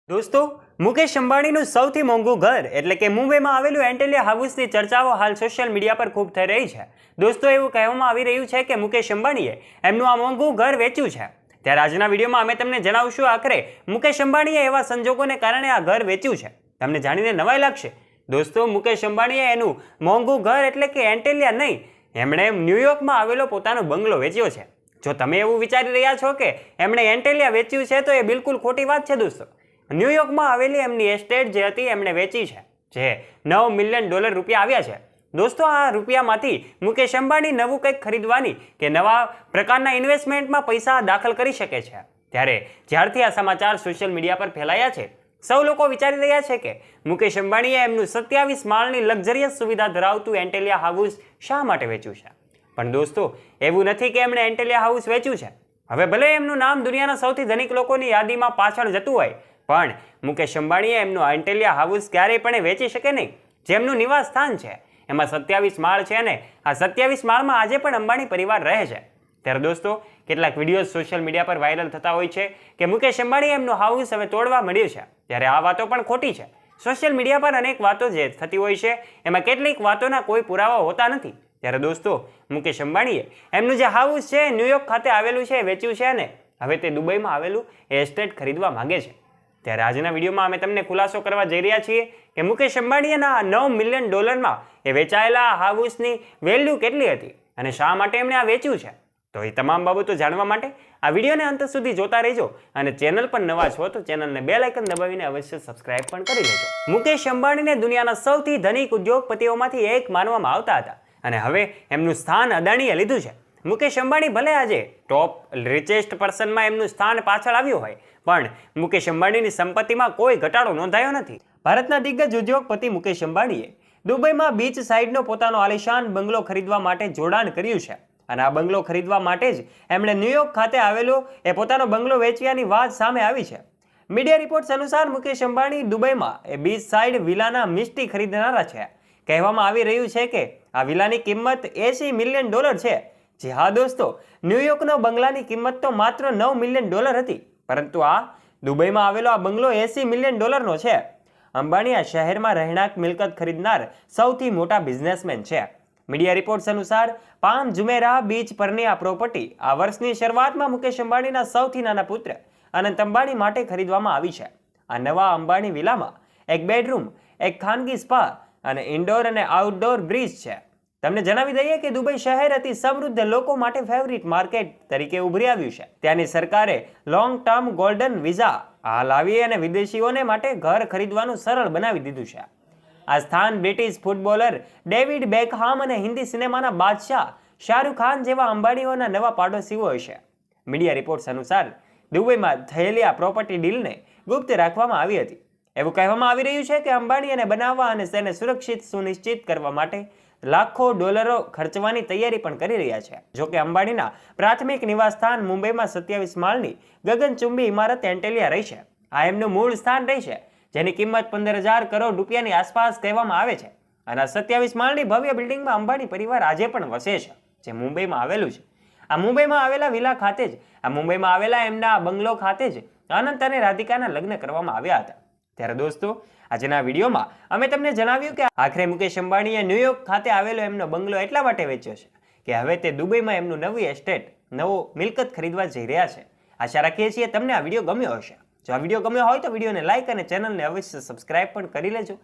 દોસ્તો, મુકેશ અંબાણીનું સૌથી મોંઘું ઘર એટલે કે મુંબઈમાં આવેલું એન્ટેલિયા હાઉસની ચર્ચાઓ હાલ સોશિયલ મીડિયા પર ખૂબ થઈ રહી છે. દોસ્તો, એવું કહેવામાં આવી રહ્યું છે કે મુકેશ અંબાણીએ એમનું આ મોંઘું ઘર વેચ્યું છે. ત્યારે આજના વિડીયોમાં અમે તમને જણાવશું આખરે મુકેશ અંબાણીએ એવા સંજોગોને કારણે આ ઘર વેચ્યું છે. તમને જાણીને નવાઈ લાગશે. દોસ્તો, મુકેશ અંબાણીએ એનું મોંઘું ઘર એટલે કે એન્ટેલિયા નહીં, એમણે ન્યુયોર્કમાં આવેલો પોતાનો બંગલો વેચ્યો છે. જો તમે એવું વિચારી રહ્યા છો કે એમણે એન્ટેલિયા વેચ્યું છે તો એ બિલકુલ ખોટી વાત છે. દોસ્તો, ન્યુયોર્કમાં આવેલી એમની એસ્ટેટ જે હતી એમણે વેચી છે, જે $9 મિલિયન રૂપિયા આવ્યા છે. દોસ્તો, આ રૂપિયામાંથી મુકેશ અંબાણી નવું કંઈક ખરીદવાની કે નવા પ્રકારના ઇન્વેસ્ટમેન્ટમાં પૈસા દાખલ કરી શકે છે. ત્યારે જ્યારથી આ સમાચાર સોશિયલ મીડિયા પર ફેલાયા છે, સૌ લોકો વિચારી રહ્યા છે કે મુકેશ અંબાણીએ એમનું 27 માળની લક્ઝરિયસ સુવિધા ધરાવતું એન્ટેલિયા હાઉસ શા માટે વેચ્યું છે. પણ દોસ્તો, એવું નથી કે એમણે એન્ટેલિયા હાઉસ વેચ્યું છે. હવે ભલે એમનું નામ દુનિયાના સૌથી ધનિક લોકોની યાદીમાં પાછળ જતું હોય, પણ મુકેશ અંબાણીએ એમનું એન્ટેલિયા હાઉસ ક્યારેય પણ વેચી શકે નહીં. જેમનું નિવાસ સ્થાન છે એમાં 27 માળ છે અને આ 27 માળમાં આજે પણ અંબાણી પરિવાર રહે છે. ત્યારે દોસ્તો, કેટલાક વિડીયોઝ સોશિયલ મીડિયા પર વાયરલ થતા હોય છે કે મુકેશ અંબાણી એમનું હાઉસ હવે તોડવા મળ્યું છે. ત્યારે આ વાતો પણ ખોટી છે. સોશિયલ મીડિયા પર અનેક વાતો જે થતી હોય છે એમાં કેટલીક વાતોના કોઈ પુરાવા હોતા નથી. ત્યારે દોસ્તો, મુકેશ અંબાણીએ એમનું જે હાઉસ છે ન્યુયોર્ક ખાતે આવેલું છે એ વેચ્યું છે અને હવે તે દુબઈમાં આવેલું એસ્ટેટ ખરીદવા માંગે છે. ત્યારે આજના વિડીયોમાં અમે તમને ખુલાસો કરવા જઈ રહ્યા છીએ કે મુકેશ અંબાણીના $9 મિલિયન એ વેચાયેલા હાઉસની વેલ્યુ કેટલી હતી અને શા માટે એમણે આ વેચ્યું છે. તો એ તમામ બાબતો જાણવા માટે આ વિડીયોને અંત સુધી જોતા રહેજો અને ચેનલ પર નવા છો તો ચેનલને બેલ આઇકન દબાવીને અવશ્ય સબસ્ક્રાઇબ પણ કરી લેજો. મુકેશ અંબાણીને દુનિયાના સૌથી ધનિક ઉદ્યોગપતિઓમાંથી એક માનવામાં આવતા હતા અને હવે એમનું સ્થાન અદાણીએ લીધું છે. મુકેશ અંબાણી ભલે આજે ટોપ રિચેસ્ટ પર્સનમાં એમનું સ્થાન પાછળ આવ્યું હોય, પણ મુકેશ અંબાણીની સંપત્તિમાં કોઈ ઘટાડો નોંધાયો નથી. ભારતના દિગ્ગજ ઉદ્યોગપતિ મુકેશ અંબાણીએ દુબઈમાં બીચ સાઇડનો પોતાનો આલિશાન બંગલો ખરીદવા માટે જોડાણ કર્યું છે અને આ બંગલો ખરીદવા માટે જ એમણે ન્યુયોર્ક ખાતે આવેલો એ પોતાનો બંગલો વેચવાની વાત સામે આવી છે. મીડિયા રિપોર્ટ્સ અનુસાર મુકેશ અંબાણી દુબઈમાં એ બીચ સાઇડ વિલાના મિસ્ટી ખરીદનારા છે. કહેવામાં આવી રહ્યું છે કે આ વિલાની કિંમત $80 મિલિયન છે. જી હા દોસ્તો, ન્યુયોર્કનો બંગલાની કિંમત તો માત્ર $9 મિલિયન હતી, પરંતુ આ દુબઈમાં આવેલો આ બંગલો $80 મિલિયન છે. અંબાણી આ શહેરમાં રહેણાંક મિલકત ખરીદનાર સૌથી મોટા બિઝનેસમેન છે. મીડિયા રિપોર્ટ્સ અનુસાર પામ જુમેરાહ બીચ પરની આ પ્રોપર્ટી આ વર્ષની શરૂઆતમાં મુકેશ અંબાણીના સૌથી નાના પુત્ર અનંત અંબાણી માટે ખરીદવામાં આવી છે. આ નવા અંબાણી વિલામાં એક બેડરૂમ, એક ખાનગી સ્પા અને ઇન્ડોર અને આઉટડોર બ્રિજ છે. તમને જણાવી દઈએ કે દુબઈ શહેર અતિ સમૃદ્ધ લોકો માટે ફેવરિટ માર્કેટ તરીકે ઉભરી આવ્યું છે. ત્યાંની સરકારે લોંગ ટર્મ ગોલ્ડન વિઝા લાવી અને વિદેશીઓને માટે ઘર ખરીદવાનું સરળ બનાવી દીધું છે. આ સ્થાન બ્રિટિશ ફૂટબોલર ડેવિડ બેકહામ અને હિન્દી સિનેમાના બાદશાહ શાહરૂખ ખાન જેવા અંબાણીઓના નવા પાડોશીઓ હશે. મીડિયા રિપોર્ટ્સ અનુસાર દુબઈમાં થયેલી આ પ્રોપર્ટી ડીલને ગુપ્ત રાખવામાં આવી હતી. એવું કહેવામાં આવી રહ્યું છે કે અંબાણી એને બનાવવા અને તેને સુનિશ્ચિત કરવા માટે લાખો ડોલરો ખર્ચવાની તૈયારી પણ કરી રહ્યા છે. જોકે અંબાણીના પ્રાથમિક નિવાસસ્થાન મુંબઈમાં 27 માળની ગગનચુંબી ઇમારત એન્ટેલિયા રહી છે. આ એમનું મૂળ સ્થાન રહી છે, જેની કિંમત 15,000 કરોડ રૂપિયાની આસપાસ કહેવામાં આવે છે. અને આ 27 માળની ભવ્ય બિલ્ડિંગમાં અંબાણી પરિવાર આજે પણ વસે છે, જે મુંબઈમાં આવેલું છે. આ મુંબઈમાં આવેલા વિલા ખાતે જ મુંબઈમાં આવેલા એમના બંગલો ખાતે જ અનંત અને રાધિકાના લગ્ન કરવામાં આવ્યા હતા. ત્યારે દોસ્તો, આજના વિડીયોમાં અમે તમને જણાવ્યું કે આખરે મુકેશ અંબાણીએ ન્યુયોર્ક ખાતે આવેલો એમનો બંગલો એટલા માટે વેચ્યો છે કે હવે તે દુબઈમાં એમનું નવી એસ્ટેટ, નવો મિલકત ખરીદવા જઈ રહ્યા છે. આશા રાખીએ છીએ તમને આ વિડીયો ગમ્યો હશે. જો આ વિડીયો ગમ્યો હોય તો વિડીયોને લાઇક અને ચેનલને અવશ્ય સબસ્ક્રાઇબ પણ કરી લેજો.